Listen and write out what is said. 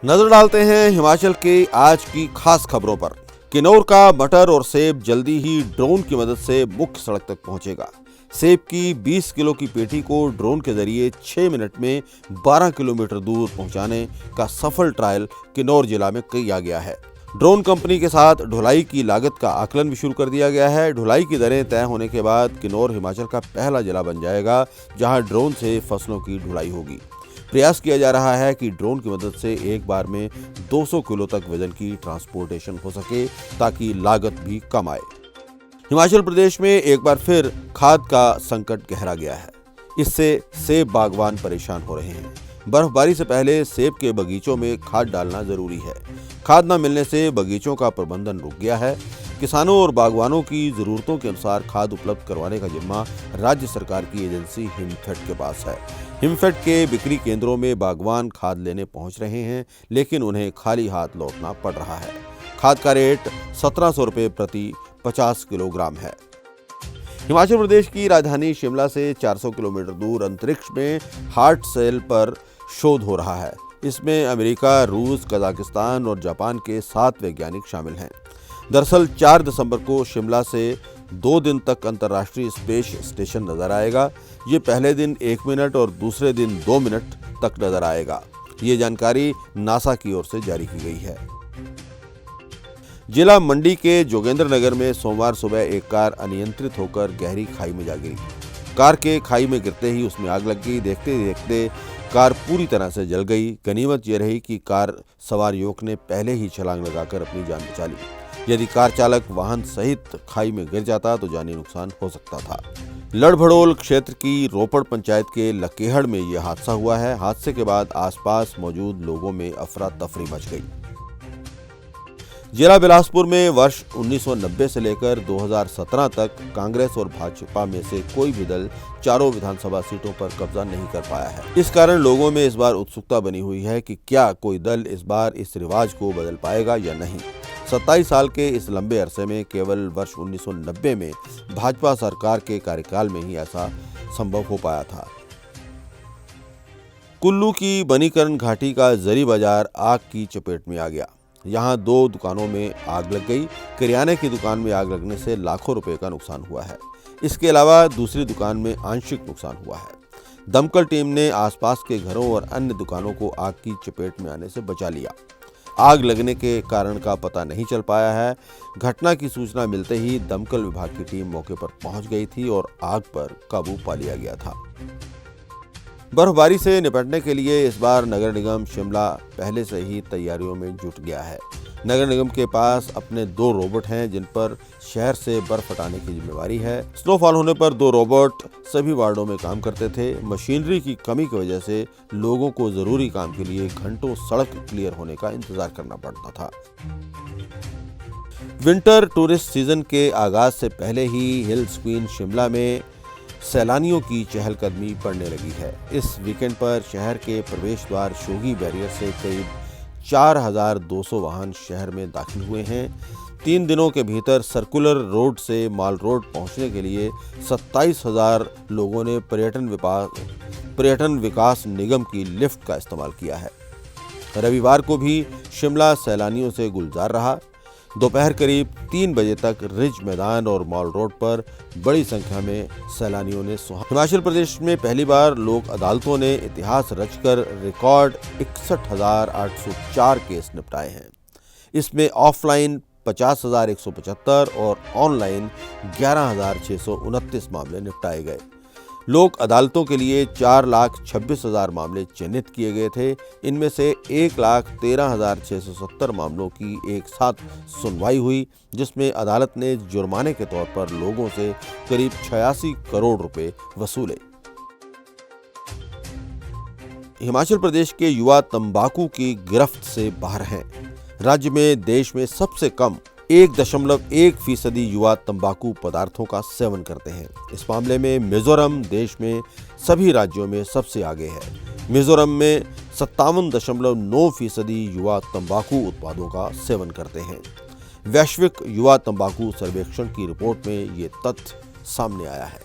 नजर डालते हैं हिमाचल के आज की खास खबरों पर। किन्नौर का मटर और सेब जल्दी ही ड्रोन की मदद से मुख्य सड़क तक पहुंचेगा। सेब की 20 किलो की पेटी को ड्रोन के जरिए 6 मिनट में 12 किलोमीटर दूर पहुंचाने का सफल ट्रायल किन्नौर जिला में किया गया है। ड्रोन कंपनी के साथ ढुलाई की लागत का आकलन भी शुरू कर दिया गया है। ढुलाई की दरें तय होने के बाद किन्नौर हिमाचल का पहला जिला बन जाएगा जहां ड्रोन से फसलों की ढुलाई होगी। प्रयास किया जा रहा है कि ड्रोन की मदद से एक बार में 200 किलो तक वजन की ट्रांसपोर्टेशन हो सके ताकि लागत भी कम आए। हिमाचल प्रदेश में एक बार फिर खाद का संकट गहरा गया है। इससे सेब बागवान परेशान हो रहे हैं। बर्फबारी से पहले सेब के बगीचों में खाद डालना जरूरी है। खाद न मिलने से बगीचों का प्रबंधन रुक गया है। किसानों और बागवानों की जरूरतों के अनुसार खाद उपलब्ध करवाने का जिम्मा राज्य सरकार की एजेंसी हिमफेड के पास है। हिमफेड के बिक्री केंद्रों में बागवान खाद लेने पहुंच रहे हैं, लेकिन उन्हें खाली हाथ लौटना पड़ रहा है। खाद का रेट 1700 रुपये प्रति 50 किलोग्राम है। हिमाचल प्रदेश की राजधानी शिमला से 400 किलोमीटर दूर अंतरिक्ष में हार्ट सेल पर शोध हो रहा है। इसमें अमेरिका, रूस, कजाकिस्तान और जापान के 7 वैज्ञानिक शामिल हैं। दरअसल 4 दिसंबर को शिमला से 2 दिन तक अंतर्राष्ट्रीय स्पेस स्टेशन नजर आएगा। ये पहले दिन 1 मिनट और दूसरे दिन 2 मिनट तक नजर आएगा। ये जानकारी नासा की ओर से जारी की गई है। जिला मंडी के जोगेंद्र नगर में सोमवार सुबह एक कार अनियंत्रित होकर गहरी खाई में जा गिरी। कार के खाई में गिरते ही उसमें आग लग गई। देखते देखते कार पूरी तरह से जल गई। गनीमत यह रही कि कार सवार युवक ने पहले ही छलांग लगाकर अपनी जान बचा ली। यदि कार चालक वाहन सहित खाई में गिर जाता तो जानी नुकसान हो सकता था। लड़भड़ोल क्षेत्र की रोपड़ पंचायत के लकेहड़ में यह हादसा हुआ है। हादसे के बाद आसपास मौजूद लोगों में अफरा तफरी मच गई। जिला बिलासपुर में वर्ष 1990 से लेकर 2017 तक कांग्रेस और भाजपा में से कोई भी दल चारों विधानसभा सीटों पर कब्जा नहीं कर पाया है। इस कारण लोगों में इस बार उत्सुकता बनी हुई है कि क्या कोई दल इस बार इस रिवाज को बदल पाएगा या नहीं। 27 साल के इस लंबे अरसे में केवल वर्ष 1990 में भाजपा सरकार के कार्यकाल में ही ऐसा संभव हो पाया था। कुल्लू की बनीकरण घाटी का जरी बाजार आग की चपेट में आ गया। यहाँ 2 दुकानों में आग लग गई। किराने की दुकान में आग लगने से लाखों रुपए का नुकसान हुआ है। इसके अलावा दूसरी दुकान में आंशिक नुकसान हुआ है। दमकल टीम ने आसपास के घरों और अन्य दुकानों को आग की चपेट में आने से बचा लिया। आग लगने के कारण का पता नहीं चल पाया है। घटना की सूचना मिलते ही दमकल विभाग की टीम मौके पर पहुंच गई थी और आग पर काबू पा लिया गया था। बर्फबारी से निपटने के लिए इस बार नगर निगम शिमला पहले से ही तैयारियों में जुट गया है। नगर निगम के पास अपने 2 रोबोट हैं जिन पर शहर से बर्फ हटाने की जिम्मेवारी है। स्नोफॉल होने पर 2 रोबोट सभी वार्डों में काम करते थे। मशीनरी की कमी की वजह से लोगों को जरूरी काम के लिए घंटों सड़क क्लियर होने का इंतजार करना पड़ता था। विंटर टूरिस्ट सीजन के आगाज से पहले ही हिल्स क्वीन शिमला में सैलानियों की चहलकदमी बढ़ने लगी है। इस वीकेंड पर शहर के प्रवेश द्वार शोगी बैरियर से करीब 4200 वाहन शहर में दाखिल हुए हैं। 3 दिनों के भीतर सर्कुलर रोड से माल रोड पहुंचने के लिए 27,000 लोगों ने पर्यटन विकास निगम की लिफ्ट का इस्तेमाल किया है। रविवार को भी शिमला सैलानियों से गुलजार रहा। दोपहर करीब 3 बजे तक रिज मैदान और मॉल रोड पर बड़ी संख्या में सैलानियों ने हिमाचल प्रदेश में पहली बार लोक अदालतों ने इतिहास रचकर रिकॉर्ड 61,804 केस निपटाए हैं। इसमें ऑफलाइन 50,175 और ऑनलाइन 11,629 मामले निपटाए गए। लोक अदालतों के लिए 4,26,000 मामले चिन्हित किए गए थे। इनमें से 1,13,670 मामलों की एक साथ सुनवाई हुई, जिसमें अदालत ने जुर्माने के तौर पर लोगों से करीब 86 करोड़ रुपए वसूले। हिमाचल प्रदेश के युवा तंबाकू की गिरफ्त से बाहर हैं। राज्य में देश में सबसे कम 1.1% युवा तंबाकू पदार्थों का सेवन करते हैं। इस मामले में मिजोरम देश में सभी राज्यों में सबसे आगे है। मिजोरम में 57.9% युवा तंबाकू उत्पादों का सेवन करते हैं। वैश्विक युवा तंबाकू सर्वेक्षण की रिपोर्ट में ये तथ्य सामने आया है।